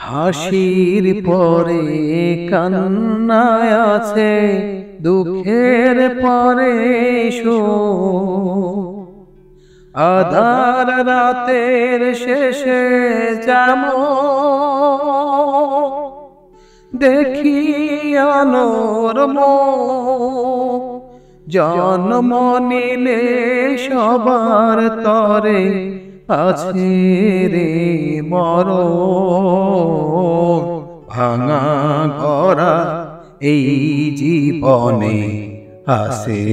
হাসির পরে কান্নায় আছে, দুঃখের পরে শোক। আধার রাতের শেষে যেমন দেখি আলোর মুখ, জন্ম নিলে সবার তরে আছে রে মরণ। ভাঙা গড়া এই জীবনে আসে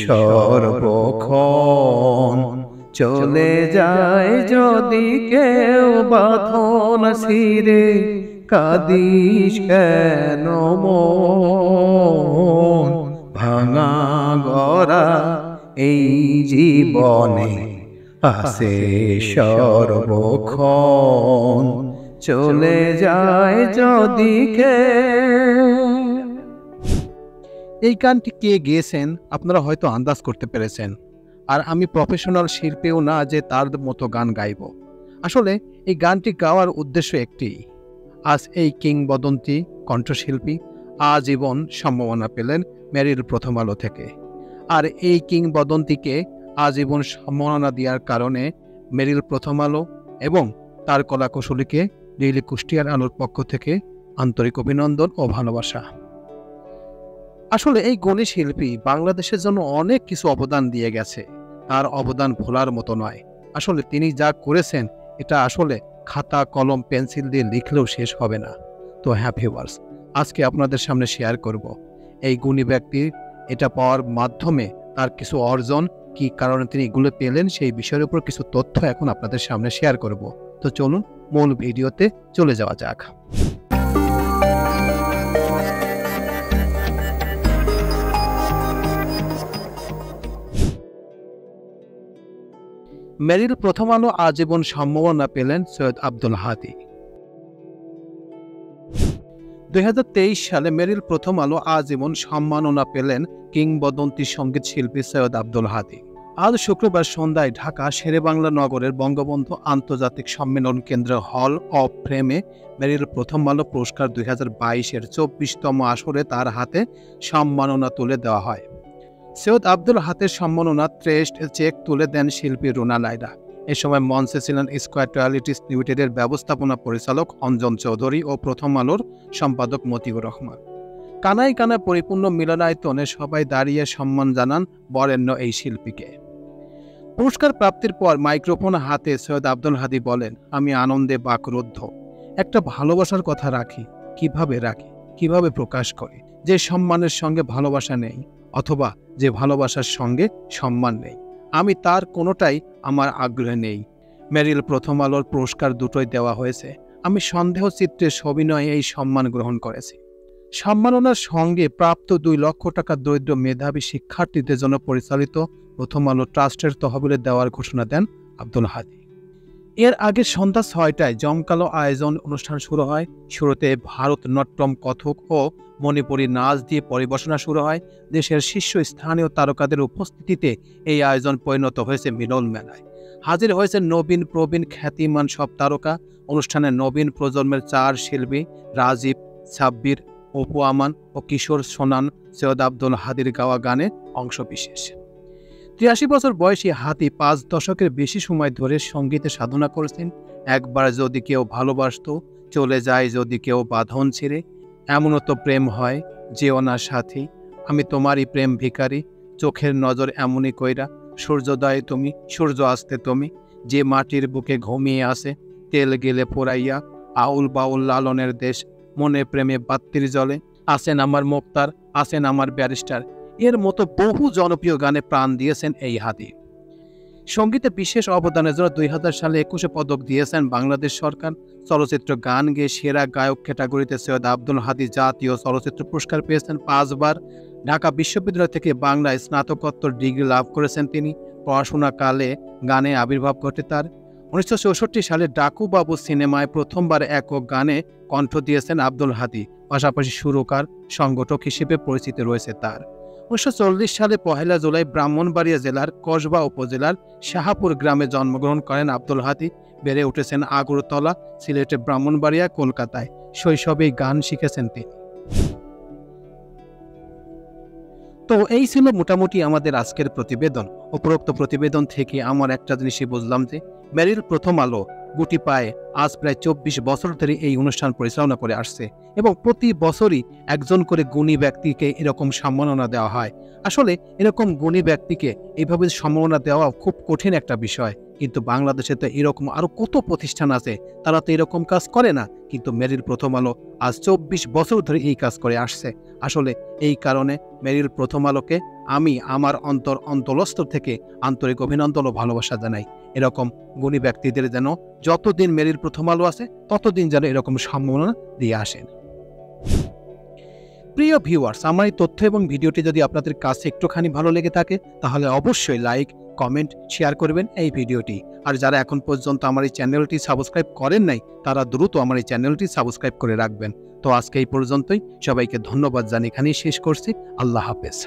সর্বক্ষণ, চলে যায় যদি কেউ বাঁধন ছিঁড়ে, কাঁদিস কেন মন? ভাঙা গড়া এই জীবনে আসে সর্বক্ষণ, চলে যায় যদি কেউ। এই গানটি কে গেয়েছেন আপনারা হয়তো আন্দাজ করতে পেরেছেন। আর আমি প্রফেশনাল শিল্পীও না যে তার মতো গান গাইব। আসলে এই গানটি গাওয়ার উদ্দেশ্য একটি, আজ এই কিংবদন্তি কণ্ঠশিল্পী আজীবন সম্মাননা পেলেন মেরিল প্রথম আলো থেকে। আর এই কিংবদন্তিকে আজীবন সম্মাননা দেওয়ার কারণে মেরিল প্রথম আলো এবং তার কলাকুশলীকে ডেইলি কুষ্টিয়ার আলোর পক্ষ থেকে আন্তরিক অভিনন্দন ও ভালোবাসা। আসলে এই গুণী শিল্পী বাংলাদেশের জন্য অনেক কিছু অবদান দিয়ে গেছে, তার অবদান ভোলার মতো নয়। আসলে তিনি যা করেছেন এটা আসলে খাতা কলম পেন্সিল দিয়ে লিখলেও শেষ হবে না। তো হ্যাঁ ভিউয়ার্স, আজকে আপনাদের সামনে শেয়ার করব এই গুণী ব্যক্তির এটা পাওয়ার মাধ্যমে তার কিছু অর্জন, কি কারণে তিনি এগুলো পেলেন, সেই বিষয়ের উপর কিছু তথ্য এখন আপনাদের সামনে শেয়ার করব। তো চলুন মূল ভিডিওতে চলে যাওয়া যাক। মেরিল প্রথম আলো আজীবন সম্মাননা পেলেন সৈয়দ আব্দুল হাদী। 2023 সালে মেরিল প্রথম আলো আজীবন সম্মাননা পেলেন কিংবদন্তি সঙ্গীত শিল্পী সৈয়দ আব্দুল হাদী। আজ শুক্রবার সন্ধ্যায় ঢাকা শেরেবাংলা নগরের বঙ্গবন্ধু আন্তর্জাতিক সম্মেলন কেন্দ্র হল অব ফ্রেমে মেরিল প্রথম আলো পুরস্কার 2022-এর 24তম আসরে তার হাতে সম্মাননা তুলে দেওয়া হয়। সৈয়দ আব্দুল হাদীর সম্মাননা ট্রেস্ট চেক তুলে দেন শিল্পী রুনা লায়লা। এ সময় মঞ্চে ছিলেন স্কয়ার টয়্যালিটিস লিমিটেডের ব্যবস্থাপনা পরিচালক অঞ্জন চৌধুরী ও প্রথম আলোর সম্পাদক মতিউর রহমান। কানায় কানায় পরিপূর্ণ মিলনায়তনে সবাই দাঁড়িয়ে সম্মান জানান বরেণ্য এই শিল্পীকে। পুরস্কার প্রাপ্তির পর মাইক্রোফোন হাতে সৈয়দ আব্দুল হাদী বলেন, আমি আনন্দে বাকরুদ্ধ। একটা ভালোবাসার কথা রাখি, কিভাবে প্রকাশ করি? যে সম্মানের সঙ্গে ভালোবাসা নেই, অথবা যে ভালোবাসার সঙ্গে সম্মান নেই, আমি তার কোনোটাই আমার আগ্রহে নেই। মেরিল প্রথম আলোর পুরস্কার দুটোই দেওয়া হয়েছে। আমি সন্দেহ চিত্রে সবিনয়ে এই সম্মান গ্রহণ করেছি। সম্মাননার সঙ্গে প্রাপ্ত 2 লক্ষ টাকা দরিদ্র মেধাবী শিক্ষার্থীদের জন্য পরিচালিত প্রথম আলো ট্রাস্টের তহবিলে দেওয়ার ঘোষণা দেন আব্দুল হাদী। এর আগে সন্ধ্যা 6টায় জমকালো আয়োজন অনুষ্ঠান শুরু হয়। শুরুতে ভারতনাট্যম, কথক ও মণিপুরী নাচ দিয়ে পরিবেশনা শুরু হয়। দেশের শীর্ষস্থানীয় তারকাদের উপস্থিতিতে এই আয়োজন পরিণত হয়েছে মিলন মেলায়। হাজির হয়েছে নবীন প্রবীণ খ্যাতিমান সব তারকা। অনুষ্ঠানে নবীন প্রজন্মের 4 শিল্পী রাজীব, সাব্বির, অপু আমান ও কিশোর সোনান সৈয়দ আব্দুল হাদীর গাওয়া গানে অংশবিশেষ। 83 বছর বয়সী হাদী 5 দশকের বেশি সময় ধরে সঙ্গীতে সাধনা করেছেন। একবার যদি কেউ ভালোবাসত, চলে যায় যদি কেউ বাঁধন ছিঁড়ে, এমনও তো প্রেম হয় যেও না সাথী, আমি তোমারই প্রেম ভিখারি, চোখের নজর এমনই কইরা, সূর্যোদয়ে তুমি, সূর্য আসতে তুমি, যে মাটির বুকে ঘুমিয়ে আসে, তেল গেলে পোড়াইয়া, আউল বাউল লালনের দেশ, মনে প্রেমে বাত্তির জলে, আছেন আমার মুক্তার, আছেন আমার ব্যারিস্টার, এর মতো বহু জনপ্রিয় গানে প্রাণ দিয়েছেন এই হাদী। সঙ্গীতে বিশেষ অবদানের জন্য 2000 সালে 21 পদক দিয়েছেন বাংলাদেশ সরকার। চলচ্চিত্র গান গেয়ে সেরা গায়ক ক্যাটাগরিতে সৈয়দ আব্দুল হাদী জাতীয় চলচ্চিত্র পুরস্কার পেয়েছেন 5 বার। ঢাকা বিশ্ববিদ্যালয় থেকে বাংলায় স্নাতকোত্তর ডিগ্রি লাভ করেছেন তিনি। পড়াশোনাকালে গানে আবির্ভাব ঘটে তার। 1964 সালে ডাকু বাবু সিনেমায় প্রথমবার একক গানে কণ্ঠ দিয়েছেন আব্দুল হাদী। পাশাপাশি সুরকার, সংগঠক হিসেবে পরিচিতি রয়েছে তার। 1940 সালে 1 জুলাই ব্রাহ্মণবাড়িয়া জেলার কসবা উপজেলার শাহাপুর গ্রামে জন্মগ্রহণ করেন আব্দুল হাদী। বেড়ে উঠেছেন আগরতলা, সিলেটে, ব্রাহ্মণবাড়িয়া, কলকাতায়। শৈশবেই গান শিখেছেন তিনি। তো এই ছিল মোটামুটি আমাদের আজকের প্রতিবেদন। উপরোক্ত প্রতিবেদন থেকে আমার একটা জিনিসই বুঝলাম যে মেরিল প্রথম আলো গুটি পায়ে আজ প্রায় 24 বছর ধরে এই অনুষ্ঠান পরিচালনা করে আসছে এবং প্রতি বছরই একজন করে গুণী ব্যক্তিকে এরকম সম্মাননা দেওয়া হয়। আসলে এরকম গুণী ব্যক্তিকে এইভাবে সম্মাননা দেওয়া খুব কঠিন একটা বিষয়, কিন্তু বাংলাদেশে তো এরকম আরো কত প্রতিষ্ঠান আছে, তারা তো এরকম কাজ করে না, কিন্তু মেরিল প্রথম আলো আজ 24 বছর ধরে এই কাজ করে আসছে। আসলে এই কারণে মেরিল প্রথম আলোকে আমি আমার অন্তরস্থল থেকে আন্তরিক অভিনন্দন ও ভালোবাসা জানাই। এরকম গুণী ব্যক্তিদের যেন যতদিন মেরিল প্রথম আলো আছে ততদিন যেন এরকম সম্মাননা দিয়ে আসেন। প্রিয় ভিউয়ার্স, আমার এই তথ্য এবং ভিডিওটি যদি আপনাদের কাছে একটুখানি ভালো লেগে থাকে তাহলে অবশ্যই লাইক, কমেন্ট, শেয়ার করবেন এই ভিডিওটি। আর যারা এখন পর্যন্ত আমার এই চ্যানেলটি সাবস্ক্রাইব করেন নাই তারা দ্রুত আমার এই চ্যানেলটি সাবস্ক্রাইব করে রাখবেন। তো আজকে এই পর্যন্তই, সবাইকে ধন্যবাদ জানিয়ে এখানেই শেষ করছি। আল্লাহ হাফেজ।